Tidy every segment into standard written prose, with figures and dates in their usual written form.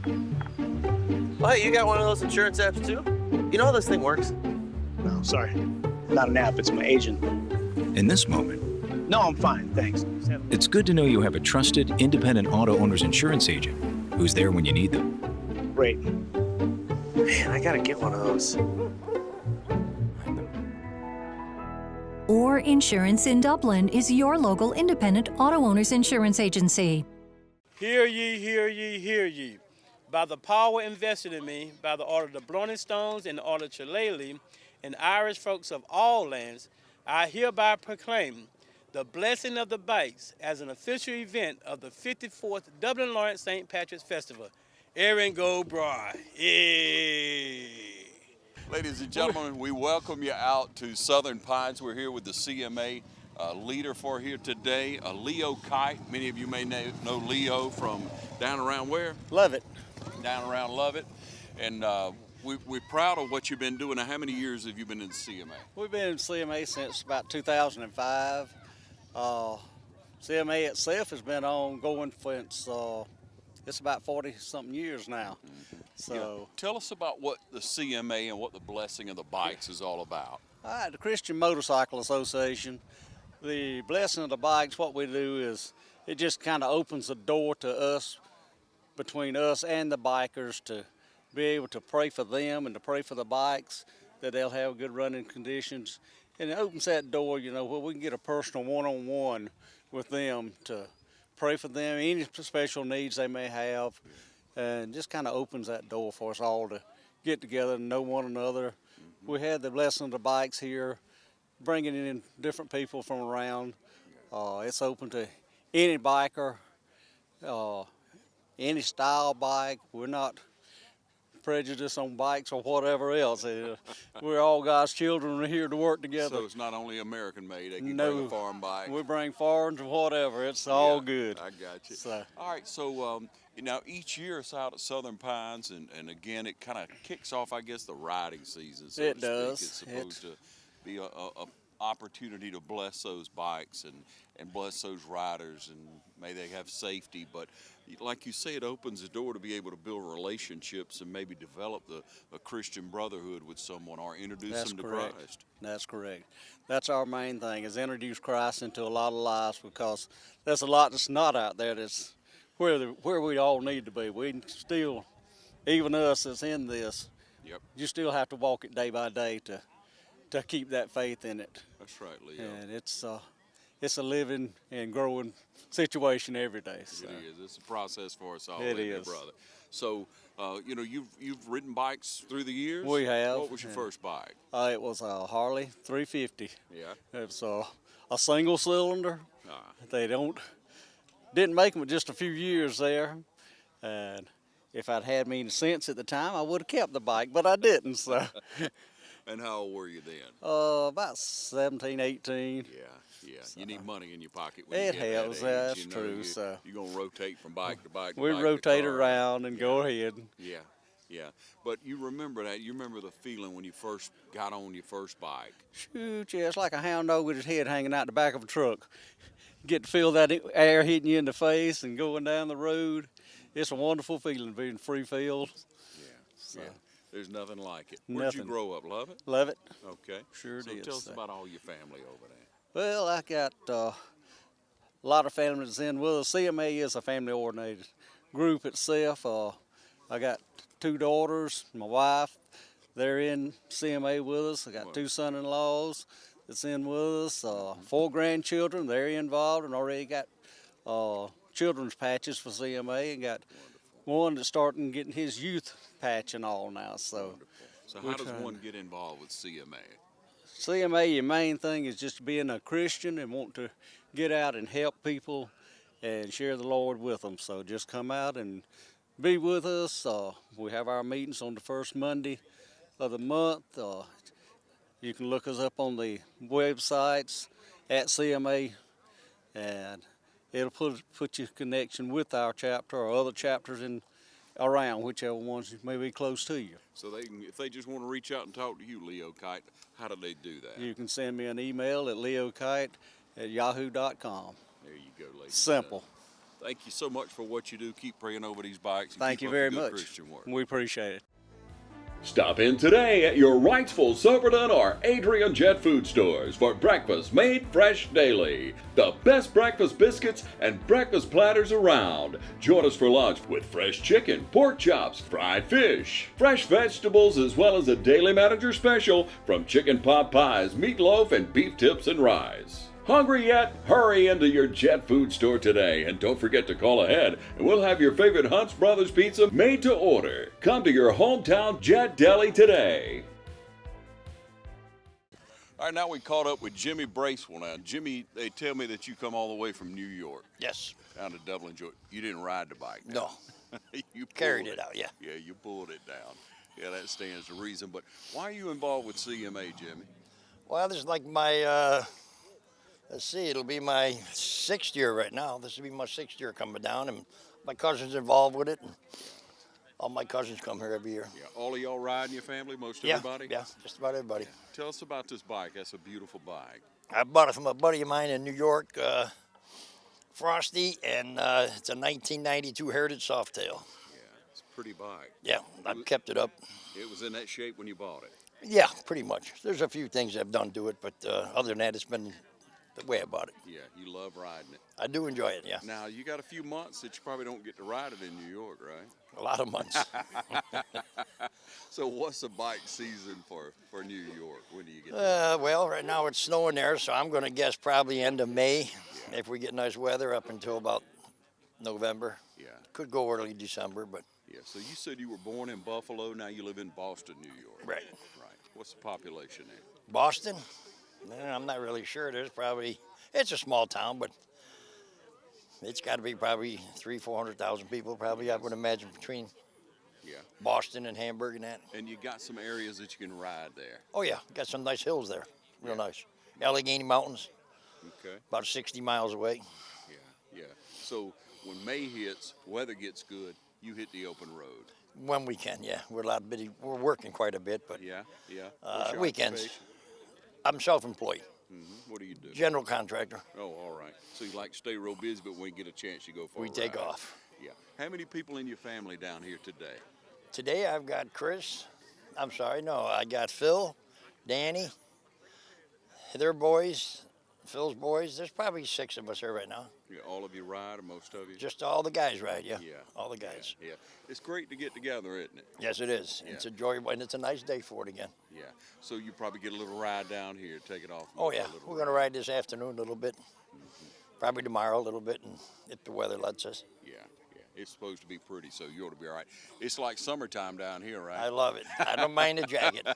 Oh, hey, you got one of those insurance apps too? You know how this thing works? No, sorry. Not an app, it's my agent. In this moment, No, I'm fine, thanks. it's good to know you have a trusted, independent auto owner's insurance agent who's there when you need them. Great. Man, I gotta get one of those. Or Insurance in Dublin is your local independent auto owners insurance agency. Hear ye, hear ye, hear ye. By the power invested in me, by the order of the Blowing Stones and the order of Shillelagh, and Irish folks of all lands, I hereby proclaim the blessing of the bikes as an official event of the 54th Dublin Lawrence St. Patrick's Festival. Erin go Bry. Yay! Ladies and gentlemen, we welcome you out to Southern Pines. We're here with the CMA leader for here today, Leo Kite. Many of you may know Leo from down around where? Love it. Down around Lovett. And we're proud of what you've been doing. Now, how many years have you been in CMA? We've been in CMA since about 2005. CMA itself has been ongoing since it's about 40-something years now. So, tell us about what the CMA and what the blessing of the bikes is all about. all right, the Christian Motorcycle Association, the blessing of the bikes, what we do is it just kind of opens the door to us, between us and the bikers, to be able to pray for them and to pray for the bikes, that they'll have good running conditions. And it opens that door, you know, where we can get a personal one-on-one with them to pray for them, any special needs they may have, and just kind of opens that door for us all to get together and know one another. We had the blessing of the bikes here, bringing in different people from around. It's open to any biker, any style bike. We're not prejudiced on bikes or whatever else. We're all God's children. We're here to work together. So it's not only American made, they can No, bring a farm bike. we bring foreigns or whatever. It's all good. I got you. So, All right, so now each year it's out at Southern Pines, and again, it kind of kicks off, I guess, the riding season, so It to does. speak. It's supposed to be a opportunity to bless those bikes and bless those riders, and may they have safety. But like you say, it opens the door to be able to build relationships and maybe develop a Christian brotherhood with someone or introduce That's them to correct. Christ. That's correct. That's our main thing, is introduce Christ into a lot of lives, because there's a lot that's not out there that's where we all need to be. We still, even us that's in this, Yep, you still have to walk it day by day to keep that faith in it. that's right, Leo. And it's a living and growing situation every day. So. It is. It's a process for us all, It isn't it, is. brother? So, you've ridden bikes through the years? We have. What was your first bike? It was a Harley 350. Yeah. It's a single cylinder. Ah. They didn't make them just a few years there, and if I'd had any sense at the time, I would have kept the bike, but I didn't. So, And how old were you then? about 17, 18. Yeah. You need money in your pocket when It you get helps, that age. that's true, so. You're going to rotate from bike to bike to We bike to rotate car. around and go ahead. Yeah. But you remember that. You remember the feeling when you first got on your first bike. Shoot, yeah, it's like a hound dog with his head hanging out the back of a truck. Get to feel that air hitting you in the face and going down the road. It's a wonderful feeling, being free field. Yeah. There's nothing like it. Where'd you Nothing. grow up? Love it? Love it. Okay. Sure so did, tell us so. about all your family over there. Well, I got a lot of families in with us. CMA is a family-oriented group itself. I got 2 daughters, my wife. They're in CMA with us. I got 2 son-in-laws that's in with us. 4 grandchildren, they're involved, and already got children's patches for CMA, and got one that's starting getting his youth patch and all now. So, So how does one get involved with CMA? CMA, your main thing is just being a Christian and want to get out and help people and share the Lord with them. So just come out and be with us. We have our meetings on the first Monday of the month. You can look us up on the websites at CMA, and it'll put you in connection with our chapter or other chapters around, whichever ones may be close to you. So if they just want to reach out and talk to you, Leo Kite, how do they do that? You can send me an email at leokite@yahoo.com. There you go, ladies. Simple. Thank you so much for what you do. Keep praying over these bikes. And Thank keep you up very the good much. Christian work. We appreciate it. Stop in today at your Wrightsville, Silverton, or Adrian Jet Food stores for breakfast made fresh daily. The best breakfast biscuits and breakfast platters around. Join us for lunch with fresh chicken, pork chops, fried fish, fresh vegetables, as well as a daily manager special from chicken pot pies, meatloaf, and beef tips and rice. Hungry yet? Hurry into your Jet Food store today, and don't forget to call ahead, and we'll have your favorite Hunt's Brothers pizza made to order. Come to your hometown Jet Deli today. All right, now we caught up with Jimmy Bracewell. Now, Jimmy, they tell me that you come all the way from New York Yes. down to Dublin, Georgia. You didn't ride the bike. No. You Carried pulled it out, yeah. Yeah, you pulled it down. Yeah, that stands to reason. But why are you involved with CMA, Jimmy? Well, this is like my, let's see, it'll be my 6th year right now. This will be my 6th year coming down, and my cousin's involved with it. And all my cousins come here every year. Yeah, all of y'all ride in your family, most Yeah, everybody? yeah, just about everybody. Tell us about this bike. That's a beautiful bike. I bought it from a buddy of mine in New York, Frosty, and it's a 1992 Heritage Softail. Yeah, it's a pretty bike. Yeah, I've kept it up. It was in that shape when you bought it. Yeah, pretty much. There's a few things I've done to it, but other than that, it's been the way I bought it. Yeah, you love riding it. I do enjoy it, yeah. Now, you got a few months that you probably don't get to ride it in New York, right? A lot of months. So what's the bike season for New York? When do you get Well, right now it's snowing there, so I'm going to guess probably end of May. If we get nice weather up until about November. Yeah, Could go early December, but yeah. So you said you were born in Buffalo. Now you live in Boston, New York. Right. Right. What's the population there? Boston? I'm not really sure. It's a small town, but it's got to be probably 300,000-400,000 people, probably, I would imagine, between Yeah. Boston and Hamburg and that. And you got some areas that you can ride there. Oh, yeah, got some nice hills there. Real nice. Allegheny Mountains, Okay. about 60 miles away. Yeah. Yeah. So when May hits, weather gets good, you hit the open road. When we can, yeah. We're we're working quite a bit, but Yeah. Yeah. What's your weekends. occupation? I'm self-employed, What do you do? general contractor. Oh, all right. So you like to stay real busy, but when you get a chance, you go for We a take ride. off. Yeah. How many people in your family down here today? Today I've got I got Phil, Danny, their boys, Phil's boys. There's probably 6 of us here right now. Yeah, all of you ride, or most of you? Just all the guys ride, yeah. Yeah. All the guys. Yeah. It's great to get together, isn't it? Yes, it is. Yeah. It's enjoyable, and it's a nice day for it again. Yeah. So you probably get a little ride down here, take it off. and Oh, go for a yeah. little We're going to ride this afternoon a little bit. Probably tomorrow a little bit, and if the weather lets us. Yeah. Yeah. It's supposed to be pretty, so you ought to be all right. It's like summertime down here, right? I love it. I don't mind the jacket.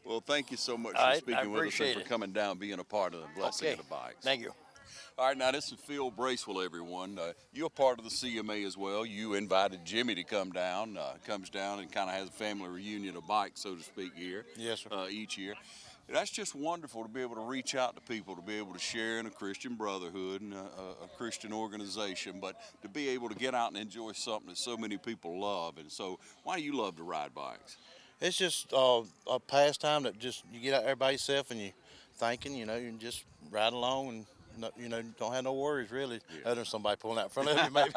Well, thank you so much All for right, speaking I with us and appreciate for it. coming down, being a part of the blessing Okay. of the bikes. Thank you. All right, now this is Phil Bracewell, everyone. You're part of the CMA as well. You invited Jimmy to come down. Comes down and kind of has a family reunion of bikes, so to speak, here. Yes, sir. Each year. That's just wonderful to be able to reach out to people, to be able to share in a Christian brotherhood and a Christian organization, but to be able to get out and enjoy something that so many people love. And so, why do you love to ride bikes? It's just a pastime that just you get out there by yourself and you thinking, you can just ride along and don't have no worries really, other than somebody pulling out in front of you maybe.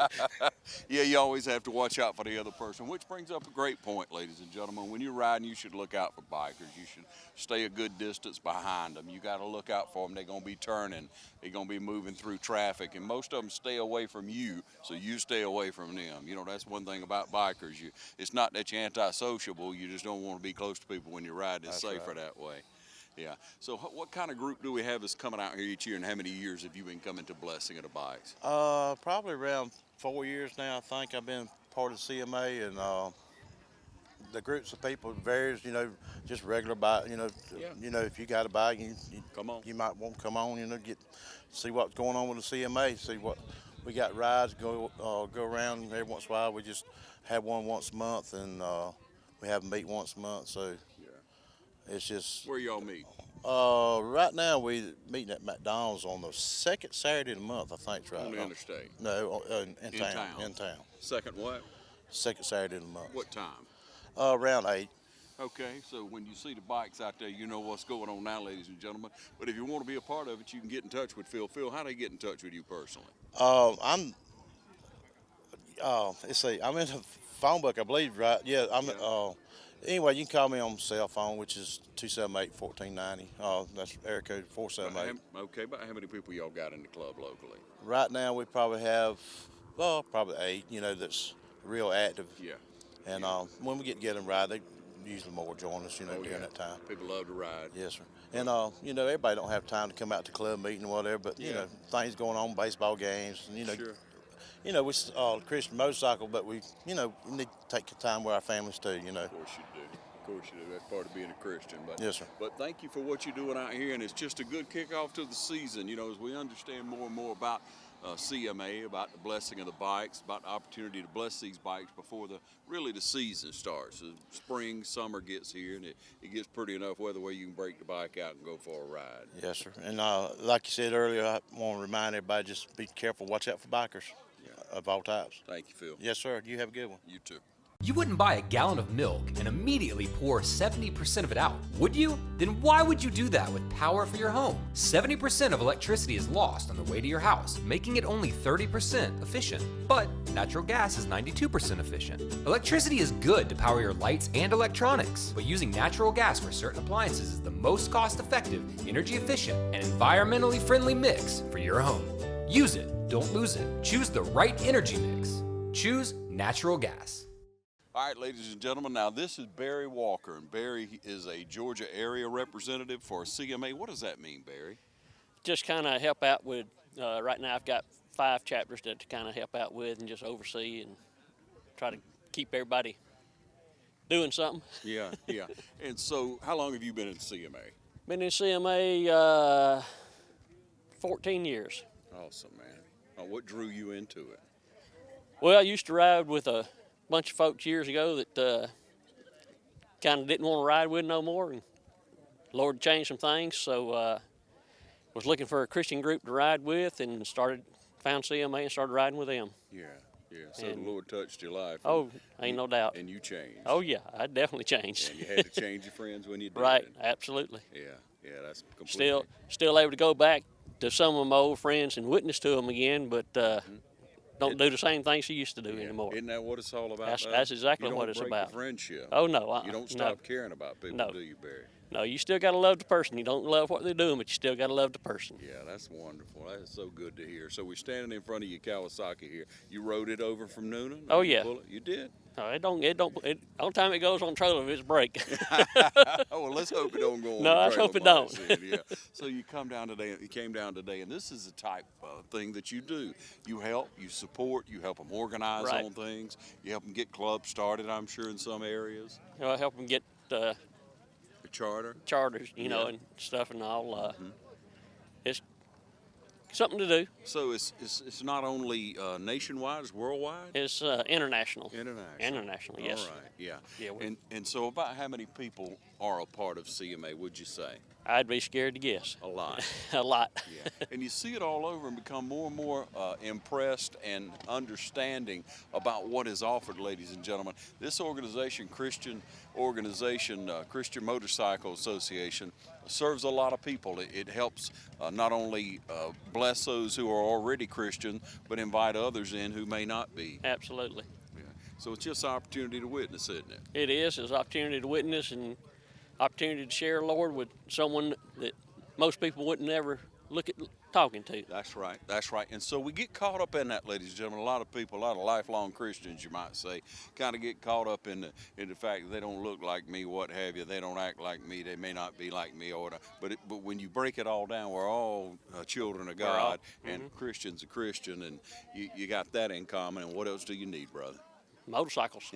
Yeah, you always have to watch out for the other person, which brings up a great point, ladies and gentlemen. When you're riding, you should look out for bikers. You should stay a good distance behind them. You got to look out for them. They're going to be turning. They're going to be moving through traffic, and most of them stay away from you, so you stay away from them. That's one thing about bikers. It's not that you're antisociable. You just don't want to be close to people when you're riding. It's safer that way. Yeah. So what kind of group do we have that's coming out here each year, and how many years have you been coming to Blessing of the Bikes? Probably around 4 years now. I think I've been part of the CMA, and the groups of people varies. Just regular bike. If you got a bike, you Come on. You might want to come on. See what's going on with the CMA. See what we got rides. Go around every once in a while. We just have one once a month, and we have them meet once a month. So. It's just. Where y'all meet? Right now we meeting at McDonald's on the second Saturday of the month. I think it's right. On the interstate? No, in town. town. In town. Second what? Second Saturday of the month. What time? Around 8. Okay, so when you see the bikes out there, you know what's going on now, ladies and gentlemen. But if you want to be a part of it, you can get in touch with Phil. Phil, how do they get in touch with you personally? Let's see, I'm in the phone book, I believe, right? Yeah, anyway, you can call me on cell phone, which is 278-1490. That's area code 478. Okay, about how many people y'all got in the club locally? Right now, we probably have, probably 8, that's real active. Yeah. And when we get together and ride, they usually more join us, during that time. People love to ride. Yes, sir. And, everybody don't have time to come out to club meeting or whatever, but, things going on, baseball games, and, Sure. We're Christian motorcycle, but we need to take time with our families too, Of course you do. Of course you do. That's part of being a Christian. But, yes, sir. But thank you for what you're doing out here, and it's just a good kickoff to the season. As we understand more and more about CMA, about the blessing of the bikes, about the opportunity to bless these bikes before the season starts. The spring, summer gets here, and it gets pretty enough weather where you can break the bike out and go for a ride. Yes, sir. And like you said earlier, I want to remind everybody, just be careful, watch out for bikers of all types. Thank you, Phil. Yes, sir. You have a good one. You too. You wouldn't buy a gallon of milk and immediately pour 70% of it out, would you? Then why would you do that with power for your home? 70% of electricity is lost on the way to your house, making it only 30% efficient. But natural gas is 92% efficient. Electricity is good to power your lights and electronics, but using natural gas for certain appliances is the most cost-effective, energy-efficient, and environmentally friendly mix for your home. Use it, don't lose it. Choose the right energy mix. Choose natural gas. All right, ladies and gentlemen, now this is Barry Walker, and Barry is a Georgia area representative for CMA. What does that mean, Barry? Just kind of help out with, right now I've got 5 chapters to kind of help out with and just oversee and try to keep everybody doing something. Yeah. And so how long have you been in CMA? Been in CMA 14 years. Awesome, man. What drew you into it? Well, I used to ride with a bunch of folks years ago that kind of didn't want to ride with no more, and Lord changed some things, so was looking for a Christian group to ride with, and found CMA and started riding with them. Yeah. So the Lord touched your life. Oh, ain't no doubt. And you changed. Oh yeah, I definitely changed. And you had to change your friends when you did. Right, absolutely. Yeah, that's completely. Still able to go back to some of my old friends and witness to them again, but don't do the same things you used to do anymore. Isn't that what it's all about? That's exactly what it's You don't break about. the friendship. Oh, no. You don't stop caring about people, do you, Barry? No, you still got to love the person. You don't love what they're doing, but you still got to love the person. Yeah, that's wonderful. That is so good to hear. So we're standing in front of your Kawasaki here. You rode it over from Noonan? Oh, yeah. You did? No, all the time it goes on trailer, it's break. Oh, well, let's hope it don't go on. No, let's hope it don't. Yeah. So you came down today, and this is the type of thing that you do. You help, you support, you help them organize on things. You help them get clubs started, I'm sure, in some areas. I help them get a charters, and stuff and all. It's something to do. So it's not only nationwide, it's worldwide? It's international. International, yes. All right, yeah. Yeah. And so about how many people are a part of CMA, would you say? I'd be scared to guess. A lot. A lot. Yeah. And you see it all over and become more and more impressed and understanding about what is offered, ladies and gentlemen. This organization, Christian Motorcycle Association, serves a lot of people. It helps not only bless those who are already Christian, but invite others in who may not be. Absolutely. Yeah. So it's just an opportunity to witness, isn't it? It is. It's an opportunity to witness and opportunity to share the Lord with someone that most people wouldn't ever look at talking to. That's right. And so we get caught up in that, ladies and gentlemen. A lot of people, a lot of lifelong Christians, you might say, kind of get caught up in the fact that they don't look like me, what have you. They don't act like me. They may not be like me. But when you break it all down, we're all children of God, and Christian's a Christian, and you got that in common. And what else do you need, brother? Motorcycles.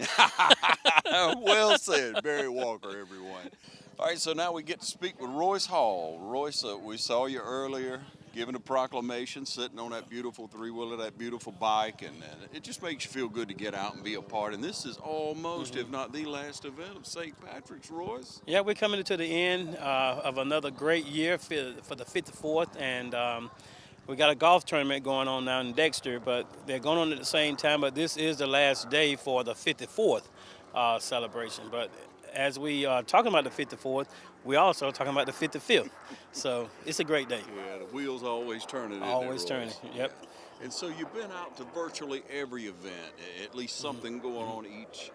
Well said, Barry Walker, everyone. All right, so now we get to speak with Royce Hall. Royce, we saw you earlier giving a proclamation, sitting on that beautiful three-wheeler, that beautiful bike, and it just makes you feel good to get out and be a part. And this is almost, if not the last event of St. Patrick's, Royce. Yeah, we're coming to the end of another great year for the 54th, and we got a golf tournament going on now in Dexter, but they're going on at the same time. But this is the last day for the 54th celebration. But as we are talking about the 54th, we also talking about the 55th. So it's a great day. Yeah, the wheels always turning. Always isn't it, turning. Royce? Yep. Yeah. And so you've been out to virtually every event, at least something going on each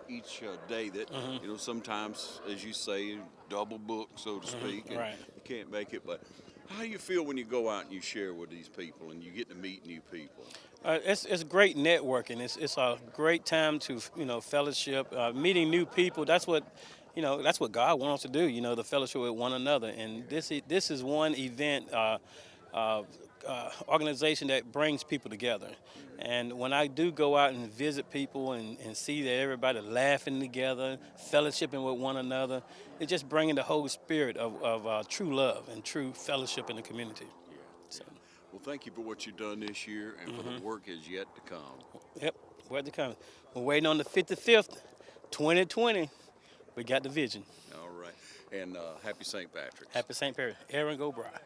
day that, you know, sometimes, as you say, double book, so to speak, and Right. you can't make it. But how do you feel when you go out and you share with these people and you get to meet new people? It's great networking. It's a great time to, you know, fellowship, meeting new people. That's what, you know, that's what God wants us to do. You know, the fellowship with one another. And this is one event. Organization that brings people together. And when I do go out and visit people and see that everybody laughing together, fellowshipping with one another, it's just bringing the whole spirit of true love and true fellowship in the community. Yeah. So. Well, thank you for what you've done this year and for the work is yet to come. Yep, where to come. We're waiting on the 55th, 2020. We got the vision. All right. And happy St. Patrick's. Happy St. Patrick's. Aaron Go Bride.